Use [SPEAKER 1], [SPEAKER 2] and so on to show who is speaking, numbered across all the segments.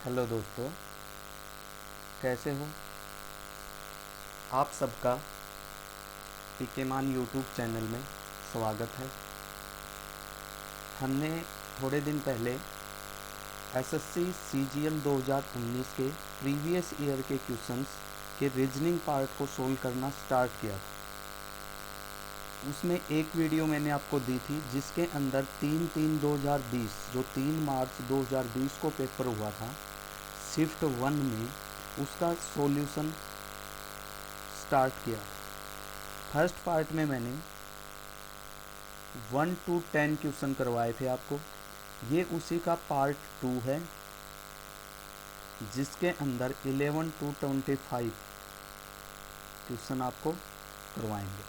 [SPEAKER 1] Hello दोस्तों, कैसे हो? आप सबका पीकेमान यूट्यूब चैनल में स्वागत है। हमने थोड़े दिन पहले एसएससी सीजीएल 2019 के प्रीवियस ईयर के क्वेश्चंस के रीजनिंग पार्ट को सोल्व करना स्टार्ट किया था। उसमें एक वीडियो मैंने आपको दी थी जिसके अंदर 3/3/2020 जो 3 मार्च 2020 को पेपर हुआ था शिफ्ट 1 में, उसका सॉल्यूशन स्टार्ट किया। फर्स्ट पार्ट में मैंने 1 to 10 क्वेश्चन करवाए थे आपको। ये उसी का पार्ट 2 है जिसके अंदर 11 to 25 क्वेश्चन आपको करवाएंगे।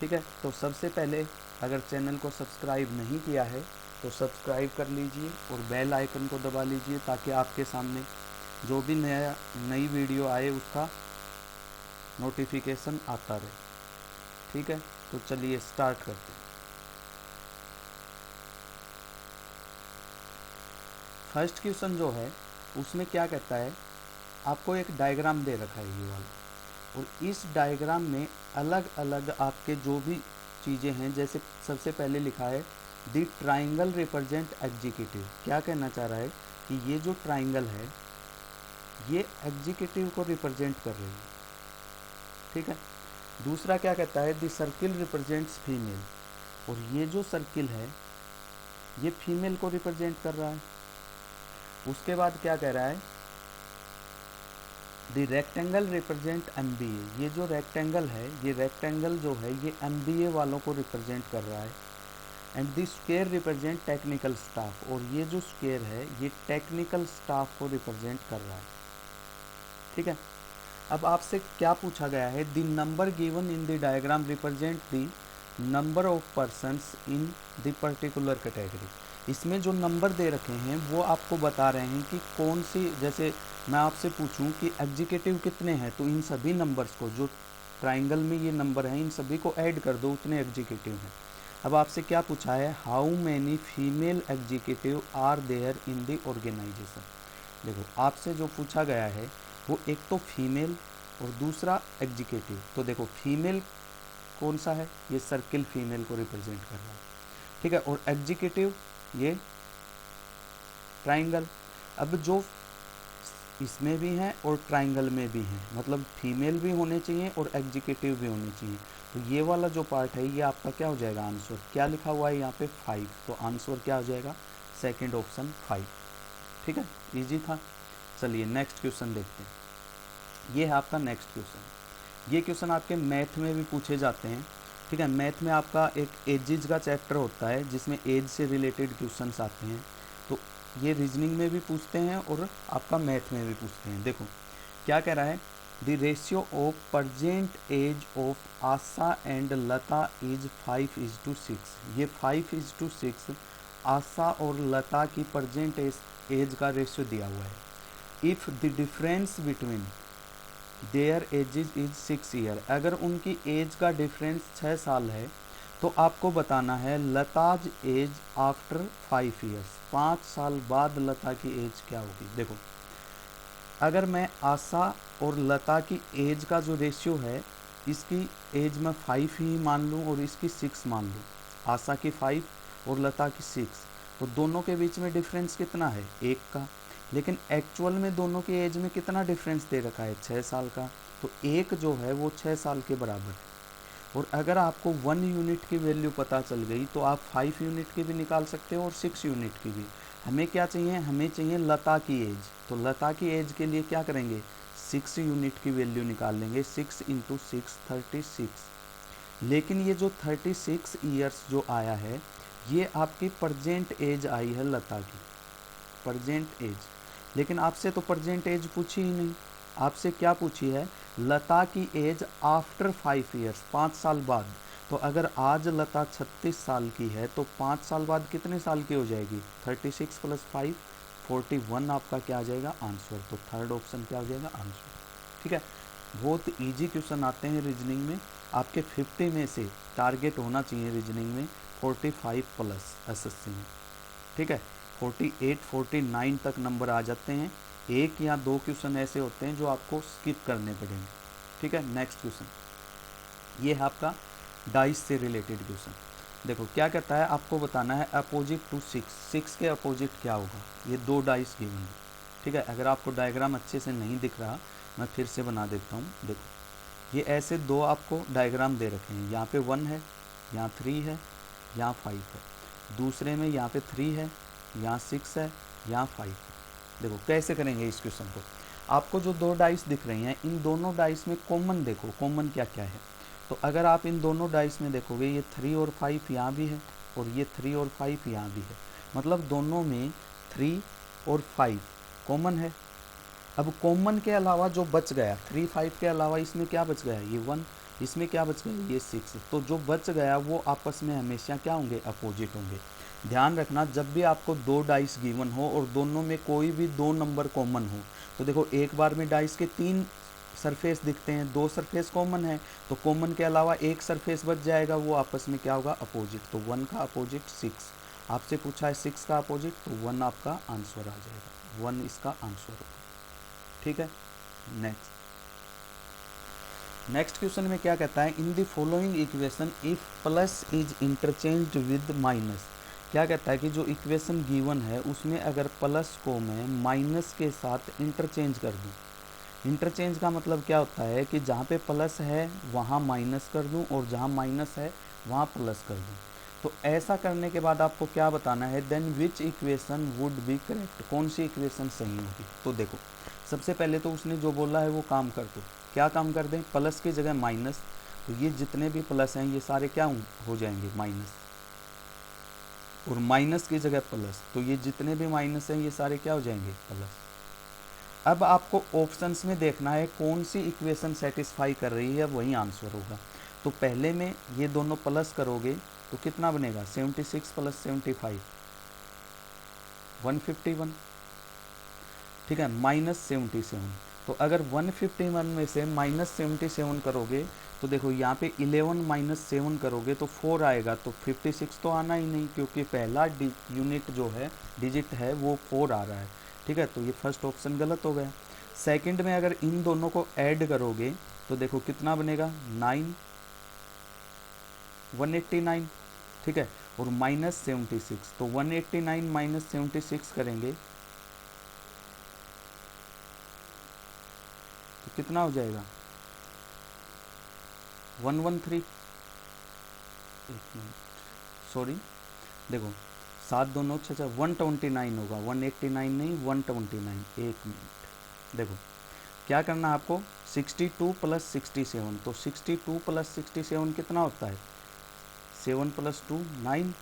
[SPEAKER 1] ठीक है, तो सबसे पहले अगर चैनल को सब्सक्राइब नहीं किया है तो सब्सक्राइब कर लीजिए और बेल आइकन को दबा लीजिए ताकि आपके सामने जो भी नई वीडियो आए उसका नोटिफिकेशन आता रहे। ठीक है, तो चलिए स्टार्ट करते हैं। फर्स्ट क्वेश्चन जो है उसमें क्या कहता है, आपको एक डायग्राम दे रखा है ये वाला, और इस डायग्राम में अलग अलग आपके जो भी चीज़ें हैं, जैसे सबसे पहले लिखा है द ट्राइंगल रिप्रेजेंट एग्जीक्यूटिव। क्या कहना चाह रहा है कि ये जो ट्राइंगल है ये एग्जीक्यूटिव को रिप्रेजेंट कर रही है। ठीक है, दूसरा क्या कहता है द सर्किल रिप्रेजेंट्स फीमेल, और ये जो सर्किल है ये फीमेल को रिप्रेजेंट कर रहा है। उसके बाद क्या कह रहा है द रेक्टेंगल रिप्रेजेंट एमबीए, ये जो रेक्टेंगल है ये रेक्टेंगल जो है ये एमबीए वालों को रिप्रेजेंट कर रहा है। And the square represent technical staff, और ये जो स्क्वायर है ये टेक्निकल स्टाफ को रिप्रेजेंट कर रहा है। ठीक है, अब आपसे क्या पूछा गया है the number given in the diagram represent the number of persons in the particular category. इसमें जो नंबर दे रखे हैं वो आपको बता रहे हैं कि कौन सी, जैसे मैं आपसे पूछूं कि एग्जीक्यूटिव कितने हैं तो इन सभी नंबर्स को, जो ट्राइंगल में ये नंबर हैं इन सभी को ऐड कर दो, उतने एग्जीक्यूटिव हैं। अब आपसे क्या पूछा है how many female executive are there in the organisation. देखो आपसे जो पूछा गया है वो एक तो फीमेल और दूसरा एग्जीक्यूटिव। तो देखो फीमेल कौन सा है, ये सर्किल फीमेल को रिप्रेजेंट कर रहा है। ठीक है, और एग्जीक्यूटिव ये ट्राइंगल। अब जो इसमें भी हैं और ट्राइंगल में भी हैं, मतलब फीमेल भी होने चाहिए और एग्जीक्यूटिव भी होने चाहिए। तो ये वाला जो पार्ट है ये आपका क्या हो जाएगा आंसर, क्या लिखा हुआ है यहाँ पे 5, तो आंसर क्या हो जाएगा सेकंड ऑप्शन 5। ठीक है, इजी था। चलिए नेक्स्ट क्वेश्चन देखते हैं। ये है आपका नेक्स्ट क्वेश्चन। ये क्वेश्चन आपके मैथ में भी पूछे जाते हैं। ठीक है, मैथ में आपका एक एजेज का चैप्टर होता है जिसमें एज से रिलेटेड क्वेश्चंस आते हैं। तो ये रीजनिंग में भी पूछते हैं और आपका मैथ में भी पूछते हैं। देखो क्या कह रहा है the ratio of present age of Asha and Lata is 5:6। ये 5:6 आशा और लता की प्रजेंट एज का रेशियो दिया हुआ है। If the difference between their edges is 6 year, अगर उनकी एज का डिफरेंस 6 साल है तो आपको बताना है लताज एज आफ्टर 5 ईयर्स, 5 साल बाद लता की एज क्या होगी। देखो अगर मैं आशा और लता की एज का जो रेशियो है इसकी एज में 5 ही मान लूँ और इसकी 6 मान लूँ, आशा की 5 और लता की 6, तो दोनों के बीच में डिफरेंस कितना है 1 का। लेकिन एक्चुअल में दोनों की एज में कितना डिफरेंस दे रखा है 6 साल का, तो एक जो है वो 6 साल के बराबर है। और अगर आपको 1 यूनिट की वैल्यू पता चल गई तो आप 5 यूनिट की भी निकाल सकते हो और 6 यूनिट की भी। हमें क्या चाहिए, हमें चाहिए लता की एज, तो लता की एज के लिए क्या करेंगे 6 यूनिट की वैल्यू निकाल लेंगे, 6 × 6 36। लेकिन ये जो 36 ईयर्स जो आया है ये आपकी प्रजेंट एज आई है लता की, प्रजेंट एज। लेकिन आपसे तो प्रजेंट एज पूछी ही नहीं, आपसे क्या पूछी है लता की एज आफ्टर 5 ईयर्स, 5 साल बाद। तो अगर आज लता 36 साल की है तो 5 साल बाद कितने साल की हो जाएगी 36 + 5 41 आपका क्या आ जाएगा आंसर। तो थर्ड ऑप्शन क्या हो जाएगा आंसर। ठीक है, बहुत इजी क्वेश्चन आते हैं रीजनिंग में, आपके 50 में से टारगेट होना चाहिए रीजनिंग में 45+ एसएससी में। ठीक है, 48 49 तक नंबर आ जाते हैं। एक या दो क्वेश्चन ऐसे होते हैं जो आपको स्किप करने पड़ेंगे। ठीक है, नेक्स्ट क्वेश्चन ये है आपका डाइस से रिलेटेड क्वेश्चन। देखो क्या कहता है, आपको बताना है अपोजिट टू 6, 6 के अपोजिट क्या होगा। ये दो डाइस गिवन है। ठीक है, अगर आपको डायग्राम अच्छे से नहीं दिख रहा मैं फिर से बना देता हूँ। देखो ये ऐसे दो आपको डायग्राम दे रखे हैं, यहाँ पे 1 है, यहाँ 3 है, यहाँ 5 है। दूसरे में यहाँ पे 3 है, यहाँ 6 है, यहाँ 5 है। देखो कैसे करेंगे इस क्वेश्चन को। आपको जो दो डाइस दिख रही हैं इन दोनों डाइस में कॉमन देखो, कॉमन क्या क्या है। तो अगर आप इन दोनों डाइस में देखोगे ये 3 और 5 यहाँ भी है और ये 3 और 5 यहाँ भी है, मतलब दोनों में 3 और 5 कॉमन है। अब कॉमन के अलावा जो बच गया 3 5 के अलावा इसमें क्या बच गया, ये 1, इसमें क्या बच गया, ये 6। तो जो बच गया वो आपस में हमेशा क्या होंगे, अपोजिट होंगे। ध्यान रखना जब भी आपको दो डाइस गिवन हो और दोनों में कोई भी दो नंबर कॉमन हो, तो देखो एक बार में डाइस के 3 सरफेस दिखते हैं, 2 सरफेस कॉमन है, तो कॉमन के अलावा एक सरफेस बच जाएगा, वो आपस में क्या होगा, अपोजिट। तो 1 का अपोजिट 6, आपसे पूछा है 6 का अपोजिट, तो 1 आपका आंसर आ जाएगा, 1 इसका आंसर होगा। ठीक है, नेक्स्ट क्वेश्चन में क्या कहता है, in the following equation if plus is interchanged with minus. क्या कहता है कि जो इक्वेशन गिवन है उसमें अगर प्लस को मैं माइनस के साथ इंटरचेंज कर दूं। इंटरचेंज का मतलब क्या होता है कि जहाँ पे प्लस है वहाँ माइनस कर दूं और जहाँ माइनस है वहाँ प्लस कर दूं। तो ऐसा करने के बाद आपको क्या बताना है, then which equation would be correct, कौन सी इक्वेशन सही होगी। तो देखो सबसे पहले तो उसने जो बोला है वो काम कर दो। क्या काम कर दें, प्लस की जगह माइनस, तो ये जितने भी प्लस हैं ये सारे क्या हो जाएंगे, माइनस। और माइनस की जगह प्लस, तो ये जितने भी माइनस हैं ये सारे क्या हो जाएंगे, प्लस। अब आपको ऑप्शंस में देखना है कौन सी इक्वेशन सेटिस्फाई कर रही है, वही आंसर होगा। तो पहले में ये दोनों प्लस करोगे तो कितना बनेगा, 76 प्लस 75 151। ठीक है, माइनस 77। तो अगर 151 में से माइनस 77 करोगे तो देखो यहाँ पे 11 माइनस 7 करोगे तो 4 आएगा, तो 56 तो आना ही नहीं क्योंकि पहला यूनिट जो है, डिजिट है वो 4 आ रहा है। ठीक है, तो ये फर्स्ट ऑप्शन गलत हो गया। सेकंड में अगर इन दोनों को ऐड करोगे तो देखो कितना बनेगा, 9 189। ठीक है, और माइनस 76, तो 189 माइनस 76 करेंगे तो कितना हो जाएगा, 113। सॉरी देखो 7 दोनों 129 होगा, 189 नहीं 129। एक मिनट, देखो क्या करना है आपको, 62 प्लस 67, तो 62 प्लस 67 कितना होता है, 7 प्लस 2 9,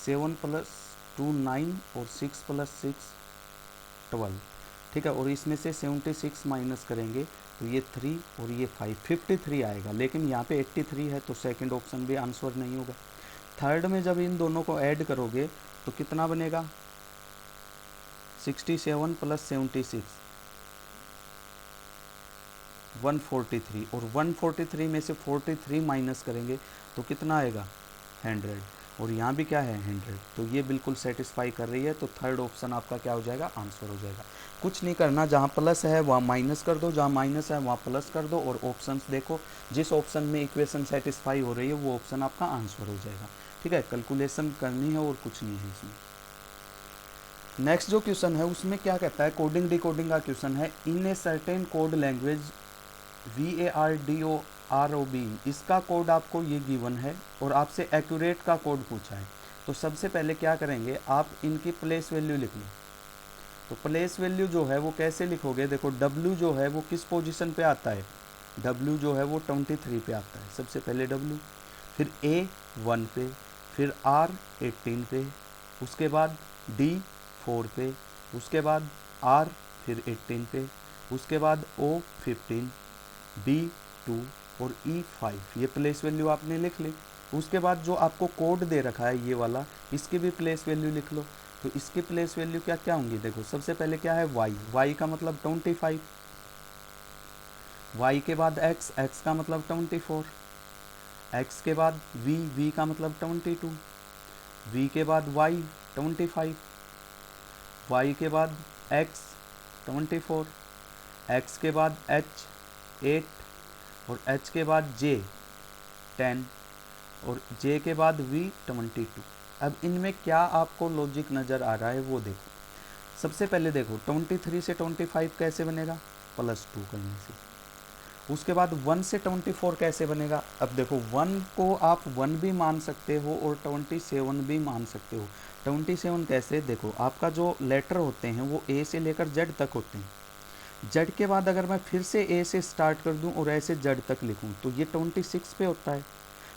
[SPEAKER 1] 7 प्लस 2 9 और 6 प्लस 6 12। ठीक है, और इसमें से 76 माइनस करेंगे तो ये 3 और ये 5 53 आएगा, लेकिन यहाँ पे 83 है तो सेकंड ऑप्शन भी आंसर नहीं होगा। थर्ड में जब इन दोनों को ऐड करोगे तो कितना बनेगा, 67 प्लस 76 143, और 143 में से 43 माइनस करेंगे तो कितना आएगा, 100, और यहाँ भी क्या है 100। तो ये बिल्कुल सेटिस्फाई कर रही है, तो थर्ड ऑप्शन आपका क्या हो जाएगा, आंसर हो जाएगा। कुछ नहीं करना, जहाँ प्लस है वहाँ माइनस कर दो, जहाँ माइनस है वहाँ प्लस कर दो, और ऑप्शंस देखो जिस ऑप्शन में इक्वेशन सेटिस्फाई हो रही है वो ऑप्शन आपका आंसर हो जाएगा। ठीक है, कैलकुलेशन करनी है और कुछ नहीं है इसमें। नेक्स्ट जो क्वेश्चन है उसमें क्या कहता है, कोडिंग डिकोडिंग का क्वेश्चन है। In a certain code language VARDOROB, इसका कोड आपको ये गिवन है और आपसे एक्यूरेट का कोड पूछा है। तो सबसे पहले क्या करेंगे, आप इनकी प्लेस वैल्यू लिख लो। तो प्लेस वैल्यू जो है वो कैसे लिखोगे, देखो W जो है वो किस पोजीशन पे आता है, W जो है वो 23 पे आता है। सबसे पहले W, फिर A 1 पे, फिर R 18 पे, उसके बाद D 4 पे, उसके बाद R फिर 18 पे, उसके बाद O 15, B 2 और E 5। ये प्लेस वैल्यू आपने लिख ली। उसके बाद जो आपको कोड दे रखा है ये वाला, इसकी भी प्लेस वैल्यू लिख लो। तो इसकी प्लेस वैल्यू क्या क्या होंगी, देखो सबसे पहले क्या है y का मतलब 25, y के बाद x का मतलब 24, x के बाद v, v का मतलब 22, v के बाद y 25, y के बाद x 24, x के बाद h 8 और h के बाद j 10 और j के बाद v 22। अब इनमें क्या आपको लॉजिक नज़र आ रहा है वो देखो। सबसे पहले देखो 23 से 25 कैसे बनेगा, +2 करने से। उसके बाद 1 से 24 कैसे बनेगा, अब देखो 1 को आप 1 भी मान सकते हो और 27 भी मान सकते हो। 27 कैसे, देखो आपका जो लेटर होते हैं वो ए से लेकर जेड तक होते हैं। जेड के बाद अगर मैं फिर से ए से स्टार्ट कर दूं और ऐसे जेड तक लिखूं तो ये 26 पे होता है।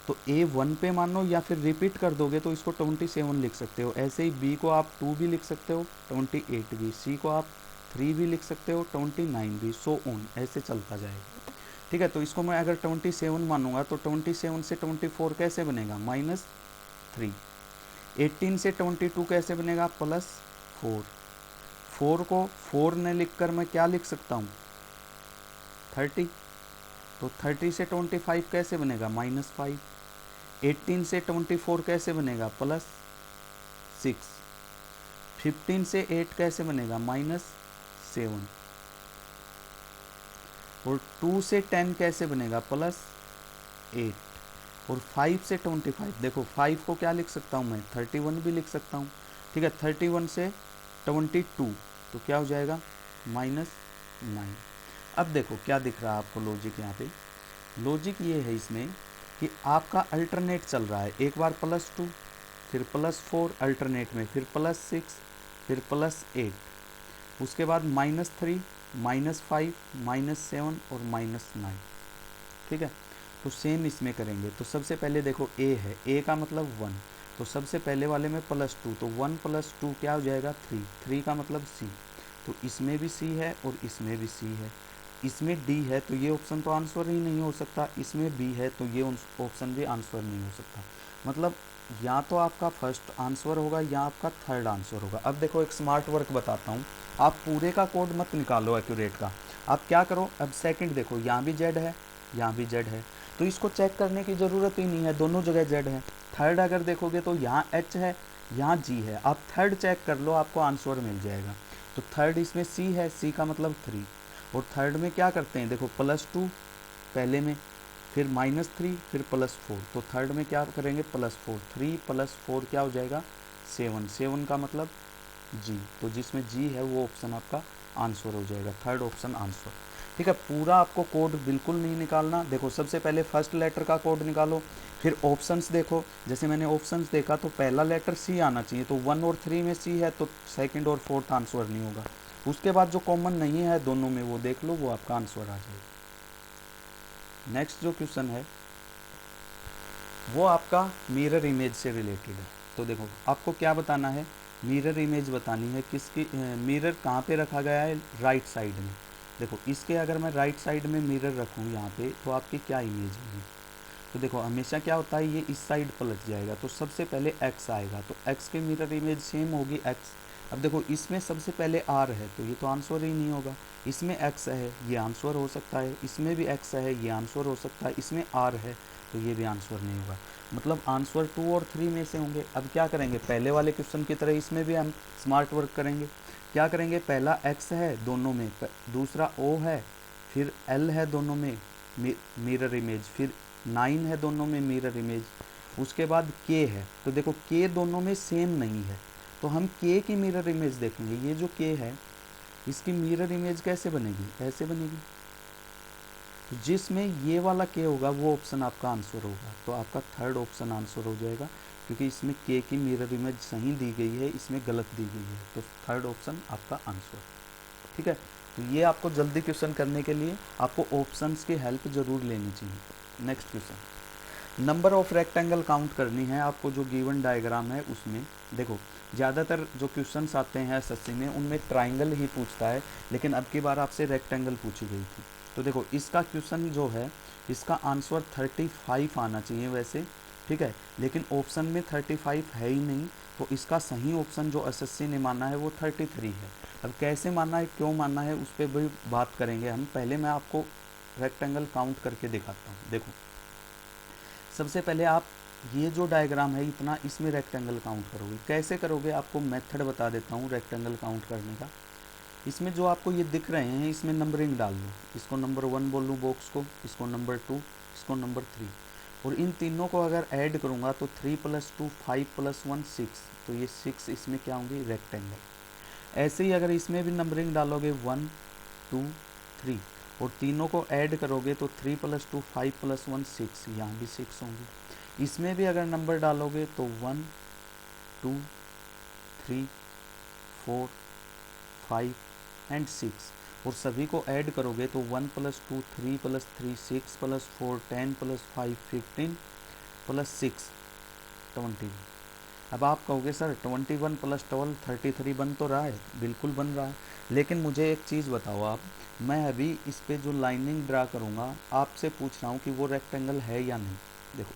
[SPEAKER 1] तो ए 1 पे मानो या फिर रिपीट कर दोगे तो इसको 27 लिख सकते हो। ऐसे ही बी को आप 2 भी लिख सकते हो, 28 भी, सी को आप 3 भी लिख सकते हो, 29 भी, सो ऑन, ऐसे चलता जाएगा। ठीक है, तो इसको मैं अगर 27 मानूंगा तो 27 से 24 कैसे बनेगा, -3। 18 से 22 कैसे बनेगा, +4। 4 को 4 ने लिखकर मैं क्या लिख सकता हूँ, 30। तो 30 से 25 कैसे बनेगा, -5। 18 से 24 कैसे बनेगा, +6। 15 से 8 कैसे बनेगा, -7। और 2 से 10 कैसे बनेगा, +8। और 5 से 25, देखो 5 को क्या लिख सकता हूँ मैं, 31 भी लिख सकता हूँ। ठीक है, 31 से 22 तो क्या हो जाएगा, -9। अब देखो क्या दिख रहा है आपको लॉजिक, यहाँ पे लॉजिक ये है इसमें कि आपका अल्टरनेट चल रहा है, एक बार +2 फिर +4 अल्टरनेट में, फिर +6 फिर +8, उसके बाद -3 -5 -7 और -9। ठीक है, तो सेम इसमें करेंगे। तो सबसे पहले देखो ए है, ए का मतलब 1, तो सबसे पहले वाले में +2, तो 1 + 2 क्या हो जाएगा, 3। 3 का मतलब सी, तो इसमें भी सी है और इसमें भी सी है। इसमें डी है तो ये ऑप्शन तो आंसर ही नहीं हो सकता, इसमें बी है तो ये ऑप्शन भी आंसर नहीं हो सकता। मतलब या तो आपका फर्स्ट आंसर होगा या आपका थर्ड आंसर होगा। अब देखो एक स्मार्ट वर्क बताता हूँ, आप पूरे का कोड मत निकालो एक्यूरेट का, आप क्या करो, अब सेकंड देखो, यहाँ भी जेड है यहाँ भी जेड है, तो इसको चेक करने की ज़रूरत ही नहीं है, दोनों जगह जेड है। थर्ड अगर देखोगे तो यहाँ एच है यहाँ जी है, आप थर्ड चेक कर लो, आपको आंसर मिल जाएगा। तो थर्ड इसमें सी है, सी का मतलब 3। और थर्ड में क्या करते हैं, देखो +2 पहले में, फिर -3 फिर +4, तो थर्ड में क्या करेंगे, +4। 3 + 4 क्या हो जाएगा, 7। 7 का मतलब जी, तो जिसमें जी है वो ऑप्शन आपका आंसर हो जाएगा, थर्ड ऑप्शन आंसर। ठीक है, पूरा आपको कोड बिल्कुल नहीं निकालना। देखो सबसे पहले फर्स्ट लेटर का कोड निकालो, फिर ऑप्शंस देखो, जैसे मैंने ऑप्शंस देखा तो पहला लेटर सी आना चाहिए, तो 1 और 3 में सी है तो सेकंड और फोर्थ आंसर नहीं होगा। उसके बाद जो कॉमन नहीं है दोनों में वो देख लो, वो आपका आंसर आ जाएगा। नेक्स्ट जो क्वेश्चन है वो आपका मिरर इमेज से रिलेटेड है। तो देखो आपको क्या बताना है, मिरर इमेज बतानी है, किसकी मिरर कहाँ पे रखा गया है, राइट साइड में। देखो इसके अगर मैं राइट साइड में मिरर रखूँ यहाँ पे तो आपकी क्या इमेज होगी, तो देखो हमेशा क्या होता है, ये इस साइड पलट जाएगा, तो सबसे पहले x आएगा, तो x की मिरर इमेज सेम होगी x। अब देखो इसमें सबसे पहले r है तो ये तो आंसर ही नहीं होगा, इसमें x है ये आंसर हो सकता है, इसमें भी x है ये आंसर हो सकता है, इसमें r है तो ये भी आंसर नहीं होगा। मतलब आंसर 2 और 3 में से होंगे। अब क्या करेंगे, पहले वाले क्वेश्चन की तरह इसमें भी हम स्मार्ट वर्क करेंगे। क्या करेंगे, पहला x है दोनों में, दूसरा o है, फिर l है दोनों में मिरर इमेज, फिर 9 है दोनों में मिरर इमेज, उसके बाद k है, तो देखो k दोनों में सेम नहीं है, तो हम k की मिरर इमेज देखेंगे। ये जो k है इसकी मिरर इमेज कैसे बनेगी, ऐसे बनेगी, तो जिसमें ये वाला k होगा वो ऑप्शन आपका आंसर होगा, तो आपका थर्ड ऑप्शन आंसर हो जाएगा, क्योंकि इसमें k की मिरर इमेज सही दी गई है, इसमें गलत दी गई है, तो थर्ड ऑप्शन आपका आंसर। ठीक है, तो ये आपको जल्दी क्वेश्चन करने के लिए आपको ऑप्शंस की हेल्प ज़रूर लेनी चाहिए। Next question, number of rectangle count करनी है आपको, जो गिवन डायग्राम है उसमें। देखो ज़्यादातर जो क्वेश्चंस आते हैं एसएससी में उनमें ट्राइंगल ही पूछता है, लेकिन अब की बार आपसे रेक्टेंगल पूछी गई थी। तो देखो इसका क्वेश्चन जो है इसका आंसर 35 आना चाहिए वैसे, ठीक है, लेकिन ऑप्शन में 35 है ही नहीं, तो इसका सही ऑप्शन जो एसएससी ने माना है वो 33 है। अब कैसे माना है, क्यों माना है, उस पर भी बात करेंगे हम। पहले मैं आपको रेक्टेंगल काउंट करके दिखाता हूँ। देखो सबसे पहले आप ये जो डायग्राम है इतना, इसमें रेक्टेंगल काउंट करोगे। कैसे करोगे, आपको मेथड बता देता हूँ रेक्टेंगल काउंट करने का। इसमें जो आपको ये दिख रहे हैं इसमें नंबरिंग डाल लो, इसको नंबर 1 बोल लूँ बॉक्स को, इसको नंबर 2, इसको नंबर 3, और इन तीनों को अगर ऐड करूँगा तो 3 + 2 5 + 1 6, तो ये 6 इसमें क्या होंगे, रेक्टेंगल। ऐसे ही अगर इसमें भी नंबरिंग डालोगे 1 2 3 और तीनों को ऐड करोगे तो 3 + 2 5 + 1 6, यहाँ भी 6 होंगे। इसमें भी अगर नंबर डालोगे तो 1 2 3 4 5 एंड 6, और सभी को ऐड करोगे तो 1 + 2 3 + 3 6 + 4 10 + 5 15 + 6 20। अब आप कहोगे सर 21 + 12 33 बन तो रहा है, बिल्कुल बन रहा है, लेकिन मुझे एक चीज़ बताओ आप, मैं अभी इस पे जो लाइनिंग ड्रा करूँगा आपसे पूछ रहा हूँ कि वो रेक्टेंगल है या नहीं। देखो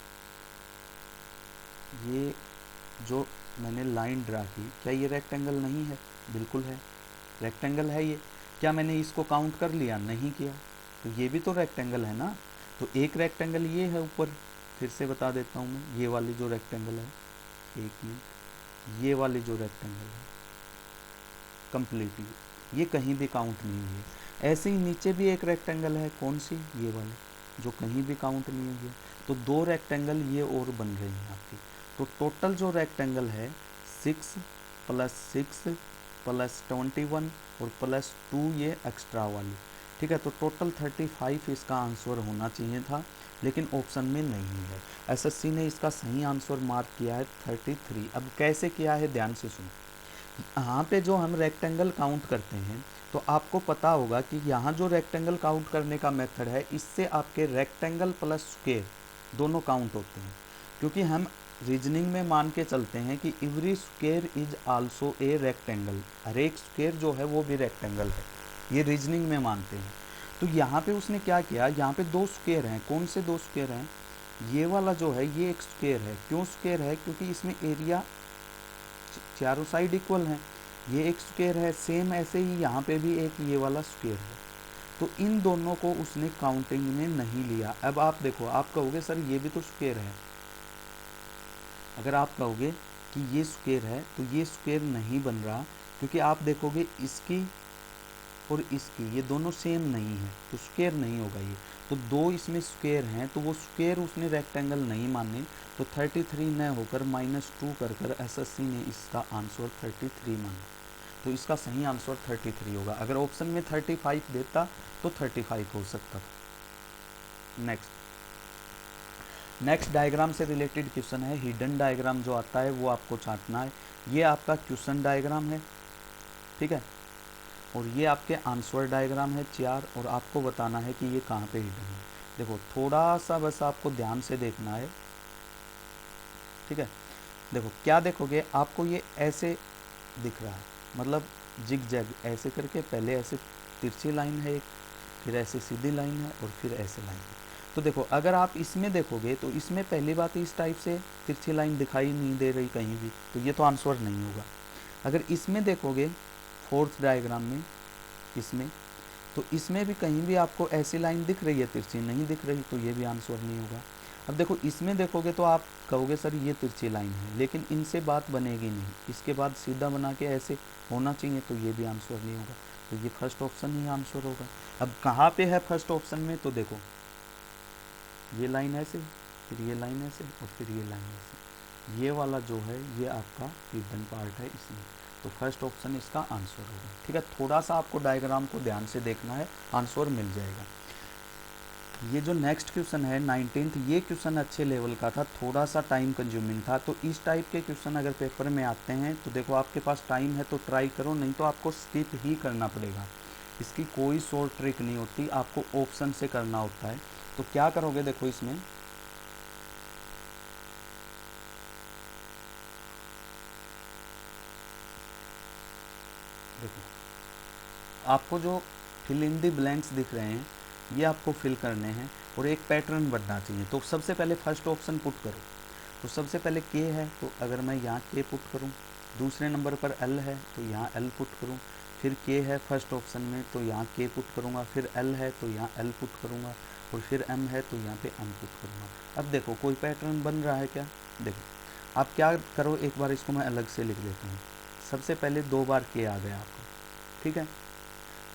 [SPEAKER 1] ये जो मैंने लाइन ड्रा की, क्या ये रेक्टेंगल नहीं है, बिल्कुल है, रेक्टेंगल है ये। क्या मैंने इसको काउंट कर लिया, नहीं किया, तो ये भी तो रेक्टेंगल है ना। तो एक रेक्टेंगल ये है ऊपर, फिर से बता देता हूँ मैं, ये वाली जो रेक्टेंगल है, एक मिनट, ये वाली जो रेक्टेंगल है कम्प्लीटली ये कहीं भी काउंट नहीं हुई है। ऐसे ही नीचे भी एक रेक्टेंगल है, कौन सी, ये वाली, जो कहीं भी काउंट नहीं हुई है। तो 2 रेक्टेंगल ये और बन रही हैं आपकी। तो टोटल जो रेक्टेंगल है 6 + 6 + 21 और +2 ये एक्स्ट्रा वाली, ठीक है। तो टोटल 35 इसका आंसर होना चाहिए था, लेकिन ऑप्शन में नहीं है। एसएससी ने इसका सही आंसर मार्क किया है 33। अब कैसे किया है, ध्यान से सुनो। यहाँ पे जो हम रेक्टेंगल काउंट करते हैं, तो आपको पता होगा कि यहाँ जो रेक्टेंगल काउंट करने का मेथड है, इससे आपके रेक्टेंगल प्लस स्क्वायर दोनों काउंट होते हैं, क्योंकि हम रीजनिंग में मान के चलते हैं कि every square is also a rectangle, हर एक स्क्वायर जो है वो भी रेक्टेंगल है, ये रीजनिंग में मानते हैं। तो यहाँ पे उसने क्या किया, यहाँ पे 2 स्क्वायर हैं, कौन से 2 स्क्वायर हैं, ये वाला जो है ये एक स्क्वायर है। क्यों स्क्वायर है, क्योंकि इसमें एरिया चारों साइड इक्वल हैं, ये एक स्क्वायर है। सेम ऐसे ही यहाँ पे भी एक ये वाला स्क्वायर है। तो इन दोनों को उसने काउंटिंग में नहीं लिया। अब आप देखो, आप कहोगे सर ये भी तो स्क्वायर है, अगर आप कहोगे कि ये स्क्वायर है तो ये स्क्वायर नहीं बन रहा, क्योंकि आप देखोगे इसकी और इसकी ये दोनों सेम नहीं है, तो स्क्वायर नहीं होगा ये। तो 2 इसमें स्क्वायर हैं, तो वो स्क्वायर उसने रेक्टेंगल नहीं माने, तो 33 न होकर -2 कर कर एसएससी ने इसका आंसर 33 माना। तो इसका सही आंसर 33 होगा। अगर ऑप्शन में 35 देता तो 35 हो सकता था। नेक्स्ट डायग्राम से रिलेटेड क्वेश्चन है। हिडन डायग्राम जो आता है वो आपको छांटना है। ये आपका क्वेश्चन डायग्राम है, ठीक है, और ये आपके आंसर डायग्राम है 4, और आपको बताना है कि ये कहाँ पे हिडन है। देखो थोड़ा सा बस आपको ध्यान से देखना है, ठीक है। देखो क्या देखोगे, आपको ये ऐसे दिख रहा है, मतलब जिग जैग ऐसे करके, पहले ऐसे तिरछी लाइन है एक, फिर ऐसे सीधी लाइन है, और फिर ऐसे लाइन है। तो देखो अगर आप इसमें देखोगे तो इसमें पहली बात इस टाइप से तिरछी लाइन दिखाई नहीं दे रही कहीं भी, तो ये तो आंसर नहीं होगा। अगर इसमें देखोगे फोर्थ डायग्राम में, इसमें तो इसमें भी कहीं भी आपको ऐसी लाइन दिख रही है, तिरछी नहीं दिख रही, तो ये भी आंसर नहीं होगा। अब देखो इसमें देखोगे तो आप कहोगे सर ये तिरछी लाइन है, लेकिन इनसे बात बनेगी नहीं, इसके बाद सीधा बना के ऐसे होना चाहिए, तो ये भी आंसर नहीं होगा। तो ये फर्स्ट ऑप्शन ही आंसर होगा। अब कहाँ पे है फर्स्ट ऑप्शन में, तो देखो ये लाइन ऐसे, फिर ये लाइन ऐसे, और फिर ये लाइन ऐसे, ये वाला जो है ये आपका हिडन पार्ट है इसमें। तो फर्स्ट ऑप्शन इसका आंसर होगा, ठीक है। थोड़ा सा आपको डायग्राम को ध्यान से देखना है, आंसर मिल जाएगा। ये जो नेक्स्ट क्वेश्चन है 19th, ये क्वेश्चन अच्छे लेवल का था, थोड़ा सा टाइम कंज्यूमिंग था। तो इस टाइप के क्वेश्चन अगर पेपर में आते हैं तो देखो आपके पास टाइम है तो ट्राई करो, नहीं तो आपको स्किप ही करना पड़ेगा। इसकी कोई शॉर्ट ट्रिक नहीं होती, आपको ऑप्शन से करना होता है। तो क्या करोगे, देखो इसमें देखो आपको जो फिल इन दी ब्लैंक्स दिख रहे हैं ये आपको फिल करने हैं, और एक पैटर्न बनना चाहिए। तो सबसे पहले फर्स्ट ऑप्शन पुट करो। तो सबसे पहले के है, तो अगर मैं यहाँ के पुट करूँ, दूसरे नंबर पर एल है तो यहाँ एल पुट करूँ, फिर के है फर्स्ट ऑप्शन में तो यहाँ के पुट करूँगा, फिर एल है तो यहाँ एल पुट करूँगा, और फिर m है तो यहाँ पे m पुट करूँगा। अब देखो कोई पैटर्न बन रहा है क्या, देखो आप क्या करो, एक बार इसको मैं अलग से लिख लेता हूँ। सबसे पहले 2 बार k आ गया आपका, ठीक है,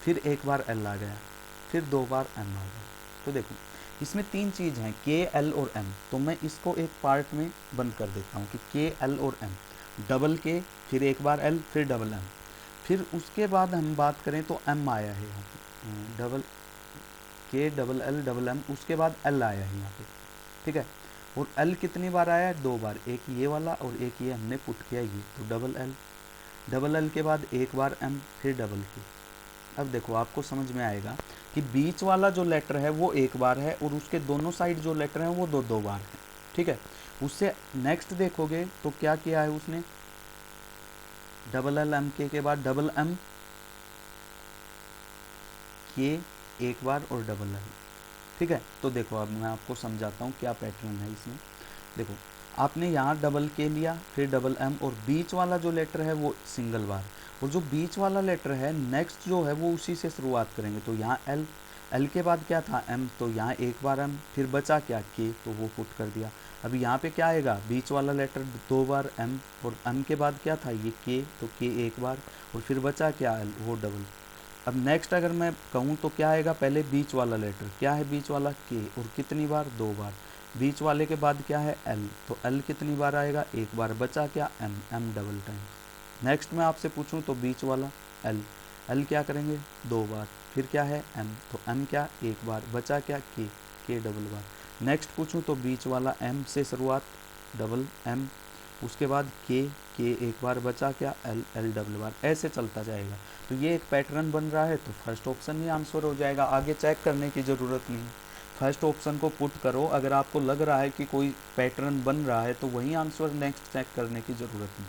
[SPEAKER 1] फिर एक बार l आ गया, फिर 2 बार m आ गया। तो देखो इसमें 3 चीज़ हैं, k, l और m। तो मैं इसको एक पार्ट में बंद कर देता हूँ कि k, l और m, डबल k, फिर एक बार l, फिर डबल m। फिर उसके बाद हम बात करें तो m आया है यहाँ पे, double k, double l, double m, उसके बाद l आया है यहाँ पे, ठीक है। और l कितनी बार आया है, 2 बार, एक ये वाला और एक ये हमने पुट किया ये, तो डबल l के बाद एक बार m, फिर डबल k। अब देखो आपको समझ में आएगा कि बीच वाला जो लेटर है वो एक बार है और उसके दोनों साइड जो लेटर हैं वो 2 बार है, ठीक है। उससे नेक्स्ट देखोगे तो क्या किया है उसने, डबल l m k के बाद डबल m k एक बार और डबल l, ठीक है। तो देखो अब मैं आपको समझाता हूँ क्या पैटर्न है इसमें। देखो आपने यहाँ डबल के लिया, फिर डबल m, और बीच वाला जो लेटर है वो सिंगल बार, और जो बीच वाला लेटर है नेक्स्ट जो है वो उसी से शुरुआत करेंगे। तो यहाँ l के बाद क्या था m, तो यहाँ एक बार m, फिर बचा क्या k, तो वो पुट कर दिया। अभी यहाँ पे क्या आएगा, बीच वाला लेटर 2 बार m, और m के बाद क्या था ये k, तो k एक बार, और फिर बचा क्या l, वो डबल। अब नेक्स्ट अगर मैं कहूँ तो क्या आएगा, पहले बीच वाला लेटर क्या है, बीच वाला k, और कितनी बार, 2 बार। बीच वाले के बाद क्या है l, तो l कितनी बार आएगा, एक बार, बचा क्या m डबल टाइम। नेक्स्ट मैं आपसे पूछूं तो बीच वाला l क्या करेंगे, 2 बार, फिर क्या है m, तो m क्या, एक बार, बचा क्या k डबल बार। नेक्स्ट पूछूं तो बीच वाला m से शुरुआत, डबल m, उसके बाद k एक बार, बचा क्या l डबल बार, ऐसे चलता जाएगा। तो ये एक पैटर्न बन रहा है, तो फर्स्ट ऑप्शन ही आंसर हो जाएगा, आगे चेक करने की ज़रूरत नहीं है। फर्स्ट ऑप्शन को पुट करो, अगर आपको लग रहा है कि कोई पैटर्न बन रहा है तो वही आंसर, नेक्स्ट चेक करने की ज़रूरत नहीं,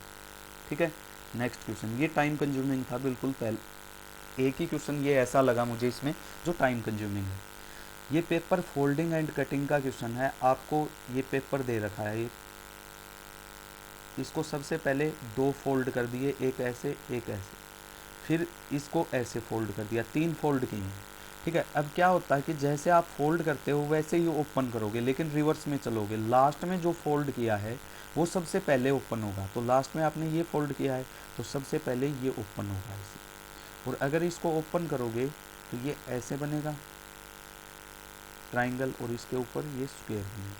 [SPEAKER 1] ठीक है। नेक्स्ट क्वेश्चन, ये टाइम कंज्यूमिंग था बिल्कुल, पहले एक ही क्वेश्चन ये ऐसा लगा मुझे इसमें जो टाइम कंज्यूमिंग है। ये पेपर फोल्डिंग एंड कटिंग का क्वेश्चन है, आपको ये पेपर दे रखा है, इसको सबसे पहले 2 फोल्ड कर दिए, एक ऐसे एक ऐसे, फिर इसको ऐसे फोल्ड कर दिया, 3 फोल्ड किए हैं, ठीक है। अब क्या होता है कि जैसे आप फोल्ड करते हो वैसे ही ओपन करोगे, लेकिन रिवर्स में चलोगे, लास्ट में जो फोल्ड किया है वो सबसे पहले ओपन होगा। तो लास्ट में आपने ये फोल्ड किया है तो सबसे पहले ये ओपन होगा इसे, और अगर इसको ओपन करोगे तो ये ऐसे बनेगा ट्राइंगल, और इसके ऊपर ये स्क्वायर बनेगा,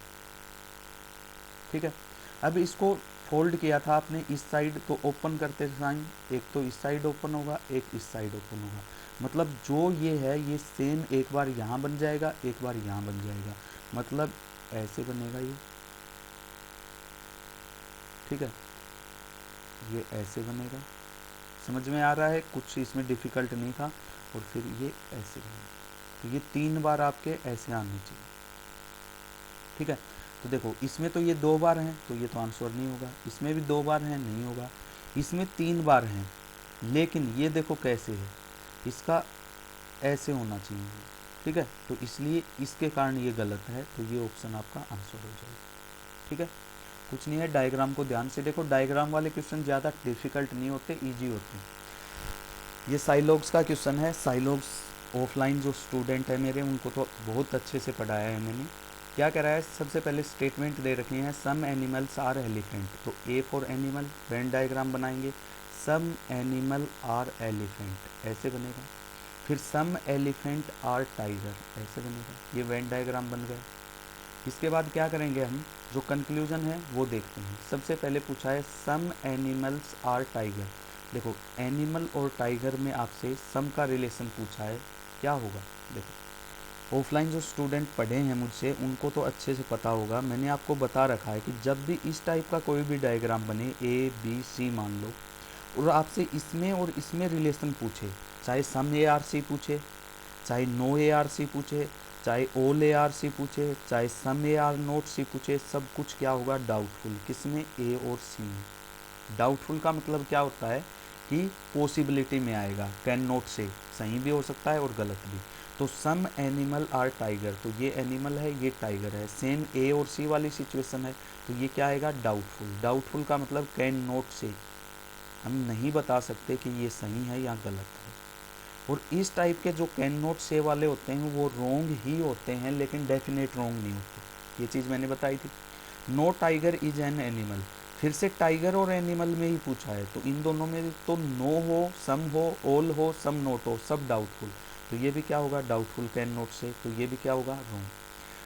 [SPEAKER 1] ठीक है। अब इसको फोल्ड किया था आपने इस साइड, तो ओपन करते टाइम एक तो इस साइड ओपन होगा, एक इस साइड ओपन होगा, मतलब जो ये है ये सेम एक बार यहाँ बन जाएगा, एक बार यहाँ बन जाएगा, मतलब ऐसे बनेगा ये, ठीक है, ये ऐसे बनेगा। समझ में आ रहा है, कुछ इसमें डिफ़िकल्ट नहीं था। और फिर ये ऐसे बनेगा, तो ये 3 बार आपके ऐसे आने चाहिए, ठीक है। तो देखो इसमें तो ये 2 बार हैं तो ये तो आंसर नहीं होगा, इसमें भी 2 बार हैं, नहीं होगा, इसमें 3 बार हैं, लेकिन ये देखो कैसे है, इसका ऐसे होना चाहिए, ठीक है। तो इसलिए इसके कारण ये गलत है, तो ये ऑप्शन आपका आंसर हो जाएगा, ठीक है। कुछ नहीं है, डायग्राम को ध्यान से देखो, डायग्राम वाले क्वेश्चन ज़्यादा डिफिकल्ट नहीं होते, ईजी होते हैं। ये साइलॉग्स का क्वेश्चन है, साइलॉग्स ऑफलाइन जो स्टूडेंट है मेरे उनको तो बहुत अच्छे से पढ़ाया है मैंने। क्या कह रहा है, सबसे पहले स्टेटमेंट दे रखी हैं, सम एनिमल्स आर एलिफेंट, तो A for animal, Venn diagram बनाएंगे, सम एनिमल आर एलिफेंट ऐसे बनेगा, फिर सम एलिफेंट आर टाइगर ऐसे बनेगा, ये वेन डायग्राम बन गया। इसके बाद क्या करेंगे हम, जो कंक्लूजन है वो देखते हैं। सबसे पहले पूछा है सम एनिमल्स आर टाइगर, देखो एनिमल और टाइगर में आपसे सम का रिलेशन पूछा है, क्या होगा। देखो ऑफलाइन जो स्टूडेंट पढ़े हैं मुझसे उनको तो अच्छे से पता होगा, मैंने आपको बता रखा है कि जब भी इस टाइप का कोई भी डायग्राम बने, ए बी सी मान लो, और आपसे इसमें और इसमें रिलेशन पूछे, चाहे सम ए आर सी पूछे, चाहे नो ए आर सी पूछे, चाहे ओल ए आर सी पूछे, चाहे सम ए आर नोट सी पूछे, सब कुछ क्या होगा, डाउटफुल। किसमें, ए और सी में। डाउटफुल का मतलब क्या होता है कि पॉसिबिलिटी में आएगा, कैन नॉट से, सही भी हो सकता है और गलत भी। तो सम एनिमल आर टाइगर, तो ये एनिमल है ये टाइगर है, सेम ए और सी वाली सिचुएशन है, तो ये क्या आएगा, डाउटफुल। डाउटफुल का मतलब कैन नॉट से, हम नहीं बता सकते कि ये सही है या गलत है। और इस टाइप के जो कैन नॉट से वाले होते हैं वो रोंग ही होते हैं, लेकिन डेफिनेट रोंग नहीं होते। ये चीज़ मैंने बताई थी। No tiger is an animal, फिर से टाइगर और एनिमल में ही पूछा है, तो इन दोनों में तो नो हो, सम हो, ऑल हो, सम नोट हो, सब डाउटफुल, तो ये भी क्या होगा, डाउटफुल कैन नोट से, तो ये भी क्या होगा, रोंग।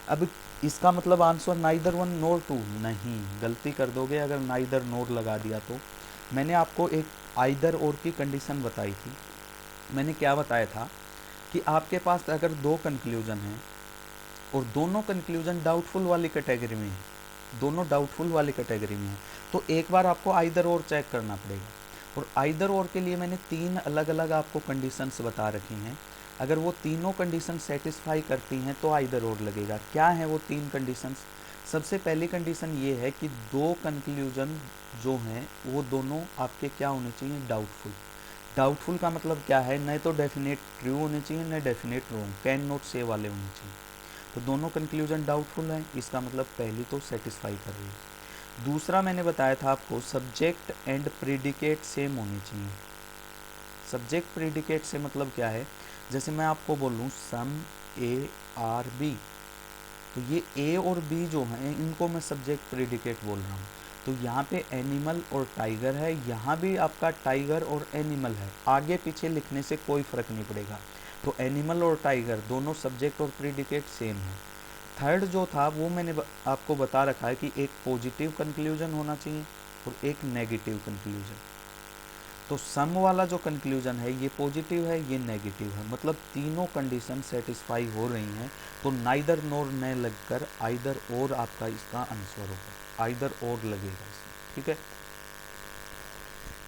[SPEAKER 1] अब इसका मतलब answer neither one nor two, नहीं, गलती कर दोगे अगर नाइदर नोर लगा दिया तो। मैंने आपको एक आइदर और की कंडीशन बताई थी। मैंने क्या बताया था कि आपके पास अगर दो कंक्लूजन हैं और दोनों कंक्लूजन डाउटफुल वाली कैटेगरी में है, दोनों डाउटफुल वाली कैटेगरी में है, तो एक बार आपको आइदर और चेक करना पड़ेगा। और आइदर और के लिए मैंने तीन अलग अलग आपको कंडीशंस बता रखी हैं। अगर वो तीनों कंडीशन सेटिस्फाई करती हैं तो आइदर और लगेगा। क्या है वो तीन कंडीशंस? सबसे पहली कंडीशन ये है कि दो कंक्लूजन जो हैं वो दोनों आपके क्या होने चाहिए, डाउटफुल। डाउटफुल का मतलब क्या है, न तो डेफिनेट ट्रू होने चाहिए न डेफिनेट रॉन्ग, कैन नॉट से वाले होने चाहिए। तो दोनों कंक्लूजन डाउटफुल हैं, इसका मतलब पहली तो सेटिस्फाई कर रही है। दूसरा मैंने बताया था आपको सब्जेक्ट एंड प्रीडिकेट सेम होने चाहिए। सब्जेक्ट प्रीडिकेट से मतलब क्या है, जैसे मैं आपको बोलूँ सम ए आर बी, तो ये ए और बी जो हैं इनको मैं सब्जेक्ट प्रीडिकेट बोल रहा हूँ। तो यहाँ पे एनिमल और टाइगर है, यहाँ भी आपका टाइगर और एनिमल है, आगे पीछे लिखने से कोई फ़र्क नहीं पड़ेगा। तो एनिमल और टाइगर दोनों सब्जेक्ट और प्रीडिकेट सेम है। थर्ड जो था वो मैंने आपको बता रखा है कि एक पॉजिटिव कंक्लूजन होना चाहिए और एक नेगेटिव कंक्लूजन। तो सम वाला जो कंक्लूजन है ये पॉजिटिव है, ये नेगेटिव है, मतलब तीनों कंडीशन सेटिस्फाई हो रही हैं। तो नाइदर नोर न लगकर आइदर और आपका इसका आंसर होगा, आइदर और लगेगा इसमें, ठीक है।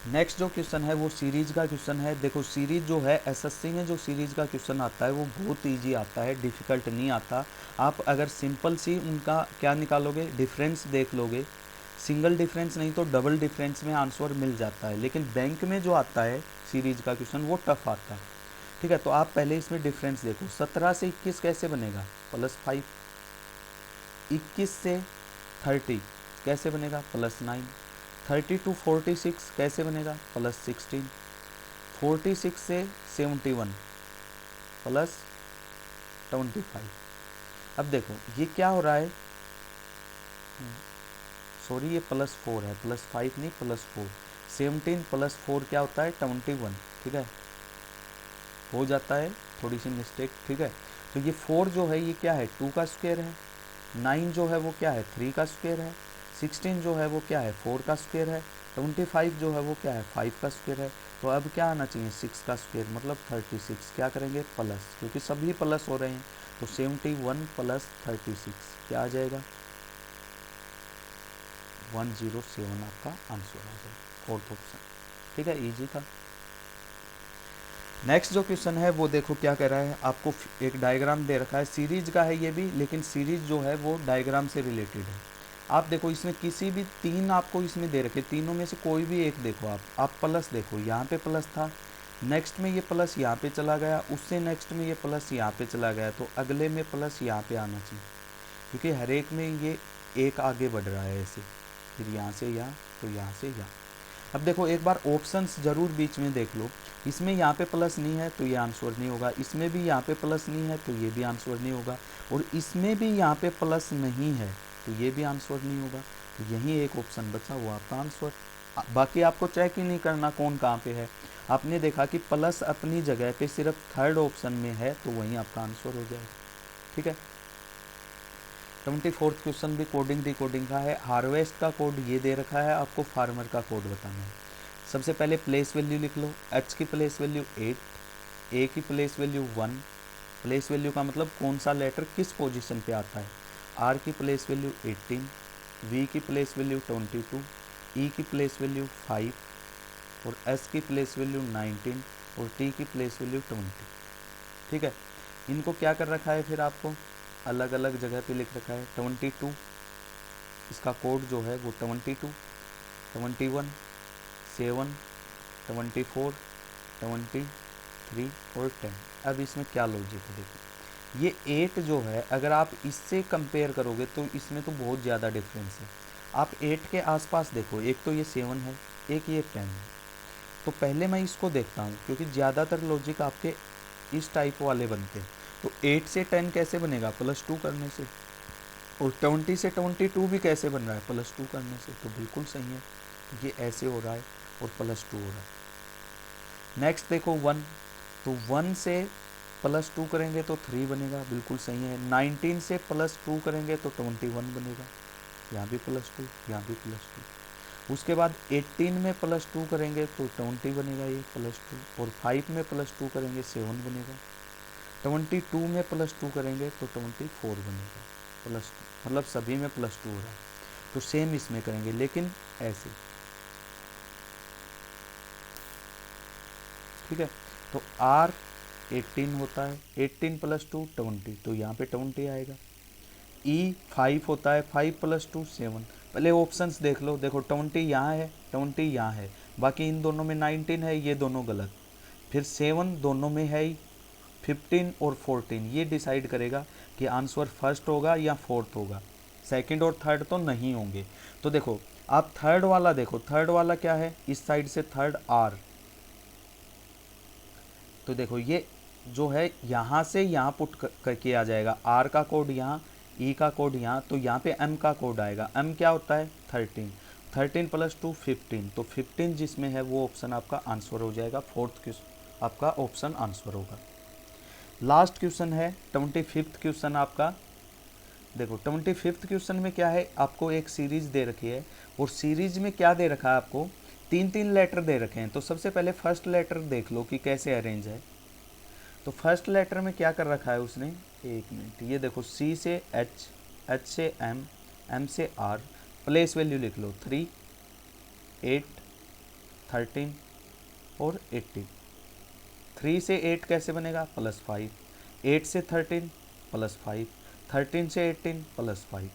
[SPEAKER 1] नेक्स्ट जो क्वेश्चन है वो सीरीज का क्वेश्चन है। देखो सीरीज जो है एसएससी में जो सीरीज का क्वेश्चन आता है वो बहुत इजी आता है, डिफ़िकल्ट नहीं आता। आप अगर सिंपल सी उनका क्या निकालोगे, डिफरेंस देख लोगे, सिंगल डिफरेंस नहीं तो डबल डिफरेंस में आंसर मिल जाता है। लेकिन बैंक में जो आता है सीरीज का क्वेश्चन वो टफ आता है, ठीक है। तो आप पहले इसमें डिफरेंस देखो, 17 से 21 कैसे बनेगा, +5। 21 से 30 कैसे बनेगा, +9। 30 टू 46 कैसे बनेगा, +16। 46 से 71 +25। अब देखो ये क्या हो रहा है, सॉरी ये +4 है, +5 नहीं +4। 17 +4 क्या होता है, 21, ठीक है, हो जाता है थोड़ी सी मिस्टेक, ठीक है। तो ये 4 जो है ये क्या है, 2 का स्क्वायर है। 9 जो है वो क्या है, 3 का स्क्वायर है। 16 जो है वो क्या है, 4 का स्क्वायर है। 25 जो है वो क्या है, 5 का स्क्वायर है। तो अब क्या आना चाहिए, 6 का स्क्वायर, मतलब 36। क्या करेंगे, प्लस, क्योंकि सभी प्लस हो रहे हैं। तो 71 + 36 क्या आ जाएगा, 107 आपका आंसर आ जाएगा, फोर्थ ऑप्शन, ठीक है, इजी था। नेक्स्ट जो क्वेश्चन है वो देखो क्या कह रहा है, आपको एक डायग्राम दे रखा है, सीरीज का है ये भी, लेकिन सीरीज जो है वो डायग्राम से रिलेटेड है। आप देखो इसमें किसी भी तीन आपको इसमें दे रखे, तीनों में से कोई भी एक देखो, आप प्लस देखो, यहाँ पे प्लस था, नेक्स्ट में ये प्लस यहाँ पे चला गया, उससे नेक्स्ट में ये प्लस यहाँ पे चला गया, तो अगले में प्लस यहाँ पे आना चाहिए, क्योंकि हर एक में ये एक आगे बढ़ रहा है ऐसे, फिर यहाँ से यहाँ, तो यहाँ से यहाँ। अब देखो एक बार ऑप्शंस ज़रूर बीच में देख लो, इसमें यहाँ पे प्लस नहीं है तो ये आंसर नहीं होगा, इसमें भी यहाँ पे प्लस नहीं है तो ये भी आंसर नहीं होगा, और इसमें भी यहाँ पे प्लस नहीं है तो ये भी आंसर नहीं होगा। तो यही एक ऑप्शन बचा वो आपका आंसर। बाकी आपको चेक ही नहीं करना कौन कहाँ पे है, आपने देखा कि प्लस अपनी जगह पे सिर्फ थर्ड ऑप्शन में है तो वहीं आपका आंसर हो जाएगा, ठीक है। 24th क्वेश्चन भी कोडिंग डिकोडिंग का है। हार्वेस्ट का कोड ये दे रखा है, आपको फार्मर का कोड बताना है। सबसे पहले प्लेस वैल्यू लिख लो, एच की प्लेस वैल्यू 8, ए की प्लेस वैल्यू 1, प्लेस वैल्यू का मतलब कौन सा लेटर किस पोजीशन पे आता है, आर की प्लेस वैल्यू 18, वी की प्लेस वैल्यू 22, ई की प्लेस वैल्यू 5, और एस की प्लेस वैल्यू 19, और टी की प्लेस वैल्यू 20, ठीक है। इनको क्या कर रखा है, फिर आपको अलग अलग जगह पे लिख रखा है। 22 इसका कोड जो है वो 22, 21, 7, 24, 23 और 10। अब इसमें क्या लॉजिक है, देखो ये 8 जो है अगर आप इससे कंपेयर करोगे तो इसमें तो बहुत ज़्यादा डिफरेंस है। आप 8 के आसपास देखो, एक तो ये 7 है, एक ये 10 है। तो पहले मैं इसको देखता हूँ, क्योंकि ज़्यादातर लॉजिक आपके इस टाइप वाले बनते हैं। तो 8 से 10 कैसे बनेगा, +2 करने से। और 20 से 22 भी कैसे बन रहा है, +2 करने से। तो बिल्कुल सही है, ये ऐसे हो रहा है और +2 हो रहा है। नेक्स्ट देखो 1, तो 1 से +2 करेंगे तो 3 बनेगा, बिल्कुल सही है। 19 से +2 करेंगे तो 21 बनेगा, यहाँ भी +2, यहाँ भी +2। उसके बाद 18 में +2 करेंगे तो 20 बनेगा, ये +2। और 5 में +2 करेंगे 7 बनेगा। 22 में +2 करेंगे तो 24 बनेगा, +2, मतलब सभी में +2 हो रहा है। तो सेम इसमें करेंगे, लेकिन ऐसे, ठीक है। तो R 18 होता है, 18 + 2 20, तो यहाँ पे 20 आएगा। E 5 होता है, 5 + 2 7। पहले ऑप्शंस देख लो, देखो 20 यहाँ है, 20 यहाँ है, बाकी इन दोनों में 19 है, ये दोनों गलत। फिर 7 दोनों में है ही, 15 और 14, ये डिसाइड करेगा कि आंसर फर्स्ट होगा या फोर्थ होगा। सेकंड और थर्ड तो नहीं होंगे। तो देखो आप थर्ड वाला देखो, थर्ड वाला क्या है, इस साइड से थर्ड R। तो देखो ये जो है यहाँ से यहाँ पुट करके आ जाएगा, R का कोड यहाँ, E का कोड यहाँ, तो यहाँ पे M का कोड आएगा। M क्या होता है, 13, 13 + 2 15, तो 15 जिसमें है वो ऑप्शन आपका आंसर हो जाएगा, फोर्थ क्वेश्चन आपका ऑप्शन आंसर होगा। लास्ट क्वेश्चन है 25th क्वेश्चन आपका। देखो 25th क्वेश्चन में क्या है, आपको एक सीरीज दे रखी है, और सीरीज में क्या दे रखा है आपको, 3-3 लेटर दे रखे हैं। तो सबसे पहले फर्स्ट लेटर देख लो कि कैसे अरेंज है। तो फर्स्ट लेटर में क्या कर रखा है उसने, एक मिनट, ये देखो C से H, H से M, M से R, प्लेस वैल्यू लिख लो 3, 8, 13 और 18। 3 से 8 कैसे बनेगा, +5, 8 से 13 +5, 13 से 18 +5,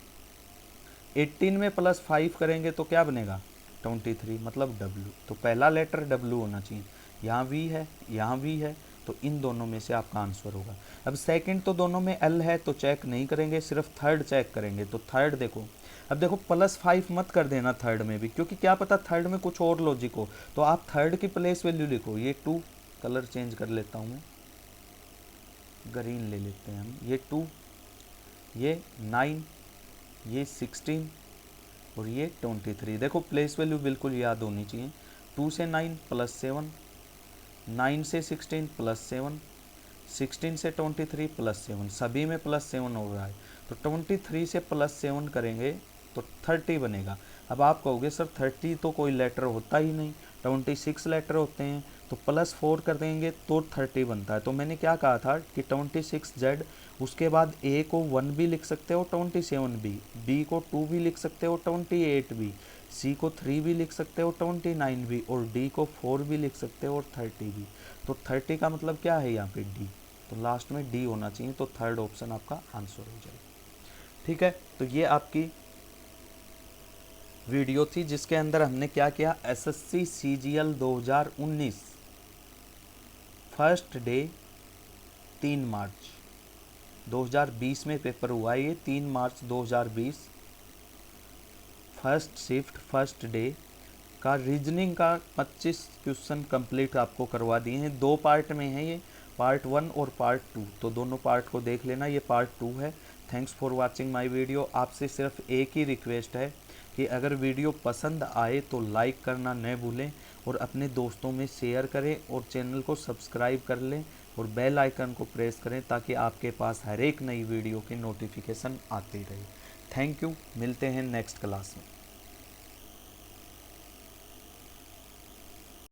[SPEAKER 1] 18 में +5 करेंगे तो क्या बनेगा, 23, मतलब W। तो पहला लेटर W होना चाहिए, यहाँ V है, यहाँ V है, तो इन दोनों में से आपका आंसर होगा। अब सेकंड तो दोनों में L है, तो चेक नहीं करेंगे, सिर्फ थर्ड चेक करेंगे। तो थर्ड देखो, अब देखो +5 मत कर देना थर्ड में भी, क्योंकि क्या पता थर्ड में कुछ और लॉजिक हो। तो आप थर्ड की प्लेस वैल्यू लिखो, ये 2, कलर चेंज कर लेता हूँ मैं, ग्रीन ले लेते हैं हम, ये 2, ये 9, ये 16 और ये 23। देखो प्लेस वैल्यू बिल्कुल याद होनी चाहिए, 2 से 9 +7, 9 से 16 +7, 16 से 23 +7, सभी में +7 हो रहा है। तो 23 से +7 करेंगे तो 30 बनेगा। अब आप कहोगे सर 30 तो कोई लेटर होता ही नहीं, 26 लेटर होते हैं, तो +4 कर देंगे तो 30 बनता है। तो मैंने क्या कहा था कि 26Z, उसके बाद A को 1 भी लिख सकते हो, 27 भी, B को 2 भी लिख सकते हो, 28 भी, C को 3 भी लिख सकते हो, 29 भी, और D को 4 भी लिख सकते हो और 30 भी। तो 30 का मतलब क्या है यहाँ पे D, तो लास्ट में D होना चाहिए, तो थर्ड ऑप्शन आपका आंसर हो जाएगा। ठीक है, तो ये आपकी वीडियो थी जिसके अंदर हमने क्या किया, SSC CGL 2019 फर्स्ट डे 3 मार्च 2020 में पेपर हुआ है, ये 3 मार्च 2020 फर्स्ट शिफ्ट फर्स्ट डे का रीजनिंग का 25 क्वेश्चन कंप्लीट आपको करवा दिए हैं। 2 पार्ट में है ये, पार्ट 1 और पार्ट 2, तो दोनों पार्ट को देख लेना, ये पार्ट 2 है। Thanks for watching my video. आपसे सिर्फ एक ही रिक्वेस्ट है कि अगर वीडियो पसंद आए तो लाइक करना न भूलें, और अपने दोस्तों में शेयर करें, और चैनल को सब्सक्राइब कर लें, और बेल आइकन को प्रेस करें, ताकि आपके पास हर एक नई वीडियो की नोटिफिकेशन आती रहे। थैंक यू, मिलते हैं नेक्स्ट क्लास में।